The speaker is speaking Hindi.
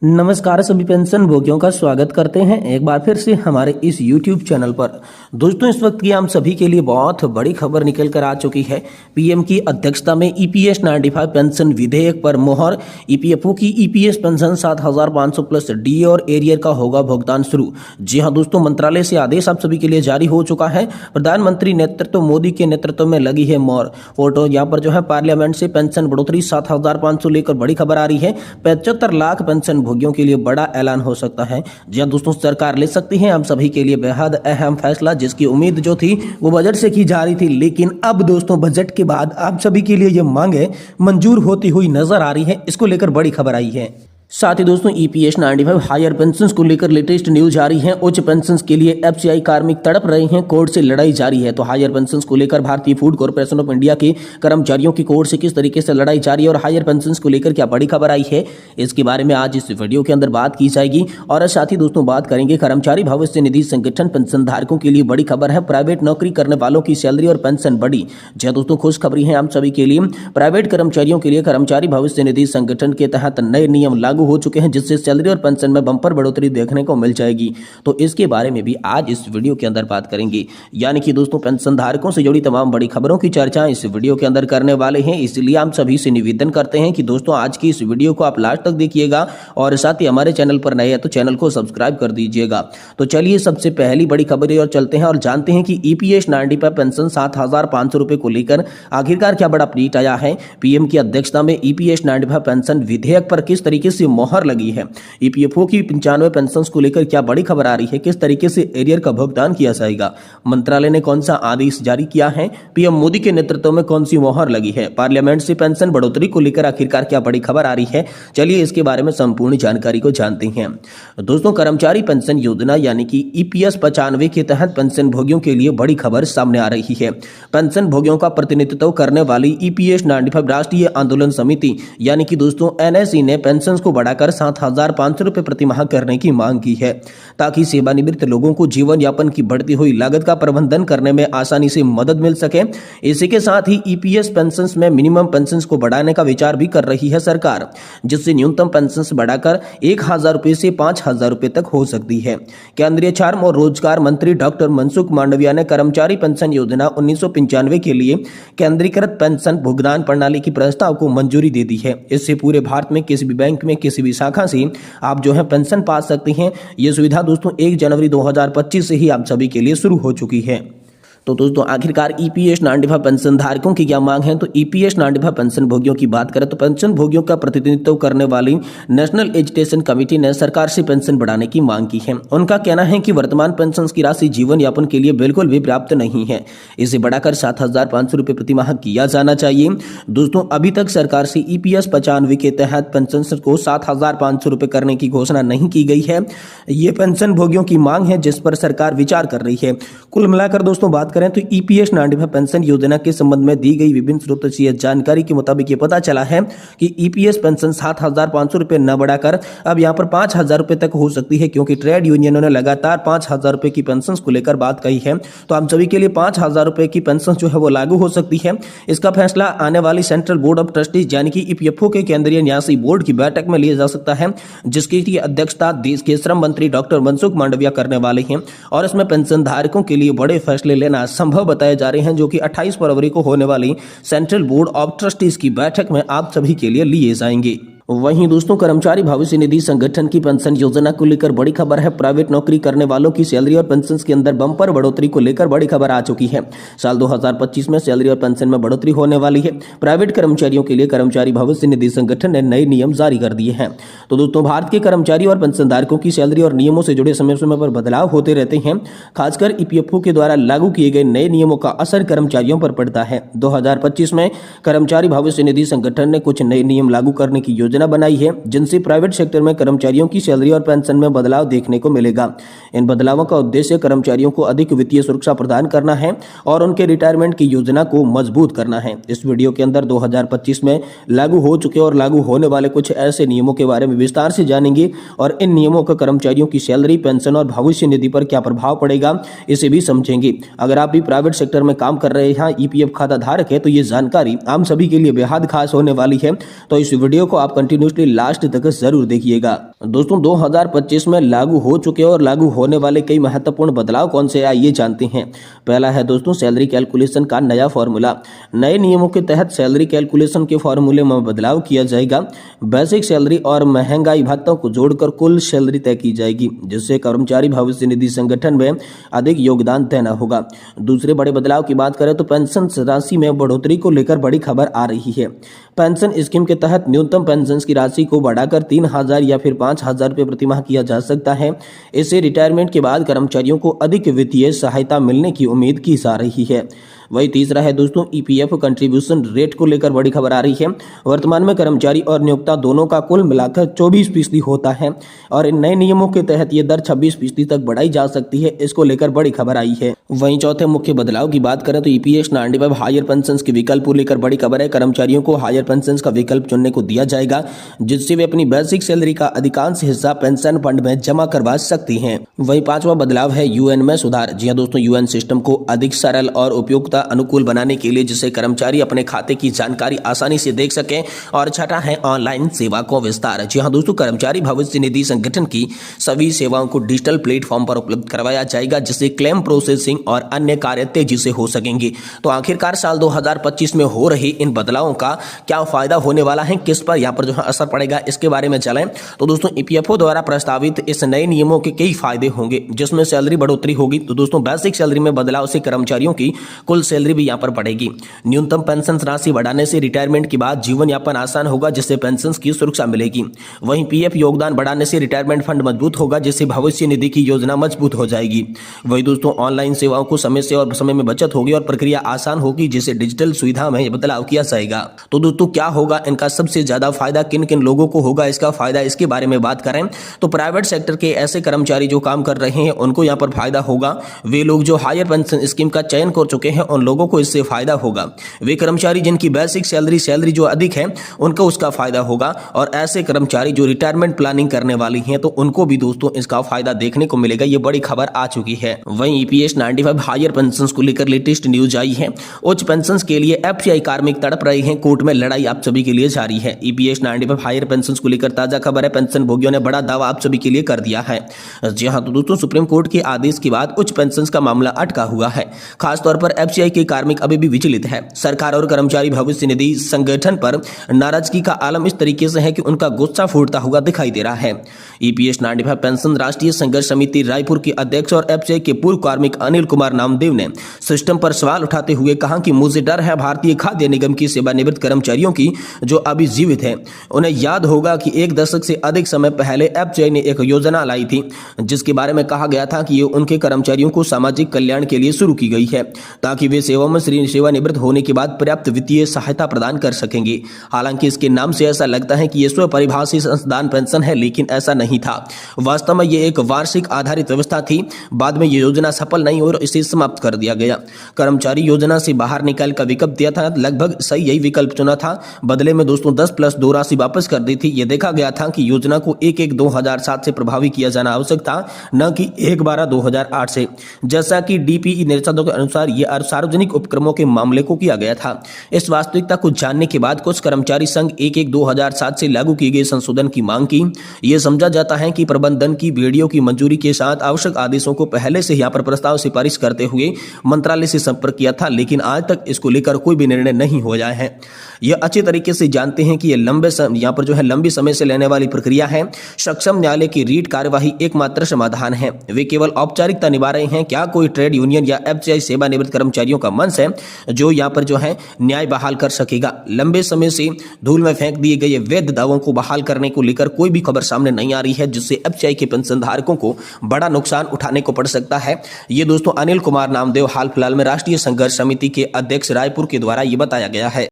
नमस्कार सभी पेंशन भोगियों का स्वागत करते हैं एक बार फिर से हमारे इस YouTube चैनल पर। दोस्तों इस वक्त की हम सभी के लिए बहुत बड़ी खबर निकल कर आ चुकी है। पीएम की अध्यक्षता में EPS 95 पेंशन विधेयक पर मोहर। EPFO की EPS पेंशन 7,500 प्लस DA और एरियर का होगा भुगतान शुरू। जी हाँ दोस्तों, मंत्रालय से आदेश आप सभी के लिए जारी हो चुका है। प्रधानमंत्री नेतृत्व मोदी के नेतृत्व में लगी है मोहर। फोटो यहाँ पर जो है पार्लियामेंट से पेंशन बढ़ोतरी 7,500 लेकर बड़ी खबर आ रही है। 75 लाख पेंशन भोगियों के लिए बड़ा ऐलान हो सकता है। जी दोस्तों, सरकार ले सकती है हम सभी के लिए बेहद अहम फैसला, जिसकी उम्मीद जो थी वो बजट से की जा रही थी, लेकिन अब दोस्तों बजट के बाद आप सभी के लिए ये मांगे मंजूर होती हुई नजर आ रही है। इसको लेकर बड़ी खबर आई है। साथ ही दोस्तों EPS 95 हायर पेंशन को लेकर लेटेस्ट न्यूज आ रही है। उच्च पेंशन के लिए FCI कार्मिक तड़प रहे हैं, कोर्ट से लड़ाई जारी है। तो हायर पेंशन को लेकर भारतीय फूड कॉर्पोरेशन ऑफ इंडिया के कर्मचारियों की कोर्ट से किस तरीके से लड़ाई जारी है और हायर पेंशन को लेकर क्या बड़ी खबर आई है, इसके बारे में आज इस वीडियो के अंदर बात की जाएगी। और साथ ही दोस्तों बात करेंगे कर्मचारी भविष्य निधि संगठन पेंशन धारकों के लिए बड़ी खबर है। प्राइवेट नौकरी करने वालों की सैलरी और पेंशन बढ़ी। जी दोस्तों, खुशखबरी है हम सभी के लिए। प्राइवेट कर्मचारियों के लिए कर्मचारी भविष्य निधि संगठन के तहत नए नियम लागू हो चुके हैं, जिससे सैलरी और पेंशन में बंपर बढ़ोतरी देखने को मिल जाएगी। तो इसके बारे में भी आज इस वीडियो के अंदर बात करेंगे। यानी कि दोस्तों पेंशन धारकों से जुड़ी तमाम बड़ी खबरों की चर्चा इस वीडियो के अंदर करने वाले हैं। इसलिए हम सभी से निवेदन करते हैं कि दोस्तों आज की इस वीडियो को आप लास्ट तक देखिएगा और साथ ही हमारे चैनल पर नए हैं तो चैनल को सब्सक्राइब कर दीजिएगा। तो चलिए सबसे पहली बड़ी खबर और चलते हैं और जानते हैं कि EPS 95 पेंशन 7,500 रुपए को लेकर आखिरकार क्या बड़ा अपडेट आया है। पीएम की अध्यक्षता में EPS 95 पेंशन विधेयक पर किस तरीके से मोहर लगी है। EPFO की 95 पेंशन को लेकर क्या बड़ी खबर आ रही है, किस तरीके से एरियर का भुगतान किया जाएगा, मंत्रालय ने कौन सा आदेश जारी किया है, पीएम मोदी के नेतृत्व में कौन सी मोहर लगी है, पार्लियामेंट से पेंशन बढ़ोतरी को लेकर आखिरकार क्या बड़ी खबर आ रही है। चलिए इसके बारे में संपूर्ण जानकारी को जानते हैं। दोस्तों कर्मचारी पेंशन योजना यानी कि EPS 95 के तहत पेंशन भोगियों के लिए बड़ी खबर सामने आ रही है। पेंशन भोगियों का प्रतिनिधित्व करने वाली EPS 95 राष्ट्रीय आंदोलन समिति यानी कि दोस्तों NSE ने पेंशन को बढ़ाकर 7,500 रुपए प्रति माह करने की मांग की है, ताकि सेवानिवृत्त लोगों को जीवन यापन की बढ़ती हुई लागत का प्रबंधन करने में आसानी से मदद मिल सके। इसी के साथ ही EPS पेंशन में मिनिमम पेंशन को बढ़ाने का विचार भी कर रही है सरकार, जिससे न्यूनतम पेंशन बढ़ाकर 1,000 रुपए से 5,000 रुपए तक हो सकती है। केंद्रीय श्रम और रोजगार मंत्री डॉक्टर मनसुख मांडविया ने कर्मचारी पेंशन योजना 1995 के लिए केंद्रीकृत पेंशन भुगतान प्रणाली की प्रस्ताव को मंजूरी दे दी है। इससे पूरे भारत में किसी भी बैंक में किसी भी शाखा से आप जो है पेंशन पा सकते हैं। यह सुविधा दोस्तों 1 जनवरी 2025 से ही आप सभी के लिए शुरू हो चुकी है। तो दोस्तों आखिरकार EPS 95 पेंशन धारकों की क्या मांग है। तो EPS 95 पेंशन भोगियों की बात करें तो पेंशन भोगियों का प्रतिनिधित्व करने वाली नेशनल एजुकेशन कमेटी ने सरकार से पेंशन बढ़ाने की मांग की है। उनका कहना है कि वर्तमान पेंशन की राशि जीवन यापन के लिए बिल्कुल भी पर्याप्त नहीं है, इसे बढ़ाकर 7,500 रुपए प्रति माह किया जाना चाहिए। दोस्तों अभी तक सरकार से EPS 95 के तहत पेंशन को 7,500 रुपए करने की घोषणा नहीं की गई है। ये पेंशन भोगियों की मांग है जिस पर सरकार विचार कर रही है। कुल मिलाकर दोस्तों बात करें तो EPS 95 पेंशन योजना के संबंध में दी गई विभिन्न स्रोतों से जानकारी के मुताबिक ये पता चला है कि EPS पेंशन 7,500 रुपए न बढ़ाकर अब यहां पर 5,000 रुपए तक हो सकती है, क्योंकि ट्रेड यूनियनों ने लगातार 5,000 रुपए की पेंशन को लेकर बात कही है। तो हम सभी के लिए 5,000 रुपए की पेंशन जो है वो लागू हो सकती है। इसका फैसला आने वाली सेंट्रल बोर्ड ऑफ ट्रस्टीज यानी कि EPFO के केंद्रीय न्यासी बोर्ड की बैठक में लिया जा सकता है, जिसकी अध्यक्षता देश के श्रम मंत्री डॉक्टर मनसुख मांडविया करने वाले हैं। और इसमें पेंशन धारकों के लिए बड़े फैसले लेना संभव बताए जा रहे हैं, जो कि 28 फरवरी को होने वाली सेंट्रल बोर्ड ऑफ ट्रस्टीज की बैठक में आप सभी के लिए लिए जाएंगे। वहीं दोस्तों कर्मचारी भविष्य निधि संगठन की पेंशन योजना को लेकर बड़ी खबर है। प्राइवेट नौकरी करने वालों की सैलरी और पेंशन के अंदर बंपर बढ़ोतरी को लेकर बड़ी खबर आ चुकी है। साल 2025 में सैलरी और पेंशन में बढ़ोतरी होने वाली है। प्राइवेट कर्मचारियों के लिए कर्मचारी भविष्य निधि संगठन ने नए नियम जारी कर दिए हैं। तो दोस्तों भारत के कर्मचारी और पेंशनधारकों की सैलरी और नियमों से जुड़े समय समय पर बदलाव होते रहते हैं। खासकर EPFO के द्वारा लागू किए गए नए नियमों का असर कर्मचारियों पर पड़ता है। 2025 में कर्मचारी भविष्य निधि संगठन ने कुछ नए नियम लागू करने की योजना बनाई है, जिनसे प्राइवेट सेक्टर में कर्मचारियों की सैलरी और पेंशन में बदलाव देखने को मिलेगा। इन बदलावों का उद्देश्य कर्मचारियों को अधिक वित्तीय सुरक्षा प्रदान करना है और उनके रिटायरमेंट की योजना को मजबूत करना है। इस वीडियो के अंदर 2025 में लागू हो चुके और लागू होने वाले कुछ ऐसे नियमों के बारे में विस्तार से जानेंगे और इन नियमों का कर्मचारियों की सैलरी, पेंशन और भविष्य निधि पर क्या प्रभाव पड़ेगा इसे भी समझेंगे। अगर आप भी प्राइवेट सेक्टर में काम कर रहे हैं, EPF खाता धारक है, तो ये जानकारी हम सभी के लिए बेहद खास होने वाली है। तो इस वीडियो को आप कंटिन्यूसली लास्ट तक जरूर देखिएगा। दोस्तों 2025 में लागू हो चुके और लागू होने वाले कई महत्वपूर्ण बदलाव कौन से आइए जानते हैं। पहला है दोस्तों सैलरी कैलकुलेशन का नया फॉर्मूला। नए नियमों के तहत सैलरी कैलकुलेशन के फॉर्मूले में बदलाव किया जाएगा। बेसिक सैलरी और महंगाई भत्तों को जोड़कर कुल सैलरी तय की जाएगी, जिससे कर्मचारी भविष्य निधि संगठन में अधिक योगदान देना होगा। दूसरे बड़े बदलाव की बात करें तो पेंशन राशि में बढ़ोतरी को लेकर बड़ी खबर आ रही है। पेंशन स्कीम के तहत न्यूनतम पेंशन की राशि को बढ़ाकर 3,000 या फिर 5,000 रुपये प्रति माह किया जा सकता है। इससे रिटायरमेंट के बाद कर्मचारियों को अधिक वित्तीय सहायता मिलने की उम्मीद की जा रही है। वही तीसरा है दोस्तों ईपीएफ कंट्रीब्यूशन रेट को लेकर बड़ी खबर आ रही है। वर्तमान में कर्मचारी और नियोक्ता दोनों का कुल मिलाकर 24% होता है और इन नए नियमों के तहत ये दर 26% तक बढ़ाई जा सकती है। इसको लेकर बड़ी खबर आई है। वहीं चौथे मुख्य बदलाव की बात करें तो ईपीएस 95 हायर पेंशन के विकल्प को लेकर बड़ी खबर है। कर्मचारियों को हायर पेंशन का विकल्प चुनने को दिया जाएगा, जिससे वे अपनी बेसिक सैलरी का अधिकांश हिस्सा पेंशन फंड में जमा करवा सकती हैं। वहीं पांचवा बदलाव है यूएन में सुधार। जी हां दोस्तों, यूएन सिस्टम को अधिक सरल और उपयुक्तता अनुकूल बनाने के लिए, जिससे कर्मचारी अपने खाते की जानकारी आसानी से देख सकें। और छठा है ऑनलाइन सेवा को विस्तार। जी हां दोस्तों, कर्मचारी भविष्य निधि संगठन की सभी सेवाओं को डिजिटल प्लेटफॉर्म पर उपलब्ध करवाया जाएगा, जिससे क्लेम प्रोसेसिंग और अन्य कार्य तेजी से हो सकेंगे। तो आखिरकार साल 2025 में हो रही इन बदलावों का क्या फायदा होने वाला है, किस पर यहाँ पर जो है असर पड़ेगा, इसके बारे में चलें तो दोस्तों ईपीएफओ द्वारा प्रस्तावित इस नए नियमों के कई फायदे होंगे, जिसमें सैलरी बढ़ोतरी होगी। तो दोस्तों बेसिक सैलरी में बदलाव से कर्मचारियों की कुल सैलरी भी यहाँ पर बढ़ेगी। न्यूनतम पेंशन राशि बढ़ाने से रिटायरमेंट के बाद जीवन यापन आसान होगा, जिससे पेंशन की सुरक्षा मिलेगी। वहीं पीएफ योगदान बढ़ाने से रिटायरमेंट फंड मजबूत होगा, जिससे भविष्य निधि की योजना मजबूत हो जाएगी। वही दोस्तों ऑनलाइन सेवाओं को समय से और समय में बचत होगी और प्रक्रिया आसान होगी, जिससे डिजिटल सुविधा में बदलाव किया जाएगा। तो दोस्तों क्या होगा इनका सबसे ज्यादा फायदा, किन किन लोगों को होगा इसका फायदा, इसके बारे में बात करें तो प्राइवेट सेक्टर के ऐसे कर्मचारी जो काम कर रहे हैं उनको यहाँ पर फायदा होगा। वे लोग जो हायर पेंशन स्कीम का चयन कर चुके हैं उन लोगों को इससे फायदा होगा। वे कर्मचारी जिनकी बेसिक सैलरी जो अधिक है उनको उसका फायदा होगा। और ऐसे कर्मचारी जो रिटायरमेंट प्लानिंग करने वाली हैं तो उनको भी दोस्तों इसका फायदा देखने को मिलेगा। ये बड़ी खबर आ चुकी है। वहीं ईपीएस 95 हायर पेंशन को लेकर लेटेस्ट न्यूज आई है। उच्च पेंशन के लिए एफसीआई कार्मिक तड़प रहे हैं, कोर्ट में लड़ाई आप सभी के लिए जारी है। ईपीएस 95 हायर पेंशन को लेकर ताजा खबर है। पेंशन भोगियों ने बड़ा दावा आप सभी के लिए कर दिया है। जी हां, तो दोस्तों सुप्रीम कोर्ट के आदेश के बाद उच्च पेंशन का मामला अटका हुआ है। खासतौर पर एफसीआई के कार्मिक अभी भी विचलित है। सरकार और कर्मचारी भविष्य निधि संगठन पर नाराजगी का आलम इस तरीके से है कि उनका गुस्सा फूटता हुआ दिखाई दे रहा है। ईपीएस 95 पेंशन राष्ट्रीय संघर्ष समिति रायपुर के अध्यक्ष और एफसीआई के पूर्व कार्मिक अनिल कुमार नामदेव ने सिस्टम पर सवाल उठाते हुए कहा कि मुझे डर है भारतीय खाद्य निगम की सेवानिवृत्त कर्मचारियों की जो अभी जीवित है। उन्हें याद होगा कि एक दशक से अधिक समय पहले एफसीआई ने एक योजना लाई थी, जिसके बारे में कहा गया था कि ये उनके कर्मचारियों को सामाजिक कल्याण के लिए शुरू की गई है, ताकि वे सेवा में सेवानिवृत्त होने के बाद पर्याप्त वित्तीय सहायता प्रदान कर सकेंगे। हालांकि इसके नाम से ऐसा लगता है कि ये स्वपरिभाषित अंशदान पेंशन है, लेकिन ऐसा नहीं था। वास्तव में ये एक वार्षिक आधारित व्यवस्था थी। बाद में ये योजना सफल नहीं और इसे समाप्त कर दिया गया। कर्मचारी योजना से बाहर निकाल का विकल्प दिया था, लगभग सही यही विकल्प चुना था। बदले में दोस्तों 10+2 राशि वापस कर दी थी। यह देखा गया था कि योजना को 1/1/2007 से प्रभावी किया जाना आवश्यक था, न कि 1/12/2008 से, जैसा कि डीपीई निर्देशों के अनुसार यह सार्वजनिक उपक्रमों के मामले को किया गया था। इस वास्तविकता को जानने के बाद कुछ कर्मचारी संघ 1/1/2007 से लागू किए गए संशोधन की मांग की। यह समझा जाता है कि प्रबंधन की वीडियो की मंजूरी के साथ आवश्यक आदेशों को पहले से यहाँ पर प्रस्ताव सिफारिश करते हुए मंत्रालय से संपर्क किया था, लेकिन आज तक इसको लेकर कोई भी निर्णय नहीं हो जाए हैं। यह अच्छे तरीके से जानते हैं कि यह यहाँ पर जो है लंबी समय से लेने वाली प्रक्रिया है। सक्षम न्यायालय की रीट कार्यवाही एकमात्र समाधान है। वे केवल औपचारिकता निभा रहे हैं। क्या कोई ट्रेड यूनियन या एफसीआई सेवानिवृत्त कर्मचारियों का मंच है जो यहाँ पर जो है न्याय बहाल कर सकेगा? लंबे समय से धूल में फेंक दिए गए वैध दावों को बहाल करने को लेकर कोई भी खबर सामने नहीं आ रही है, जिससे एफसीआई के पेंशन धारकों को बड़ा नुकसान उठाने को पड़ सकता है। ये दोस्तों अनिल कुमार नामदेव हाल फिलहाल में राष्ट्रीय संघर्ष समिति के अध्यक्ष रायपुर के द्वारा ये बताया गया है।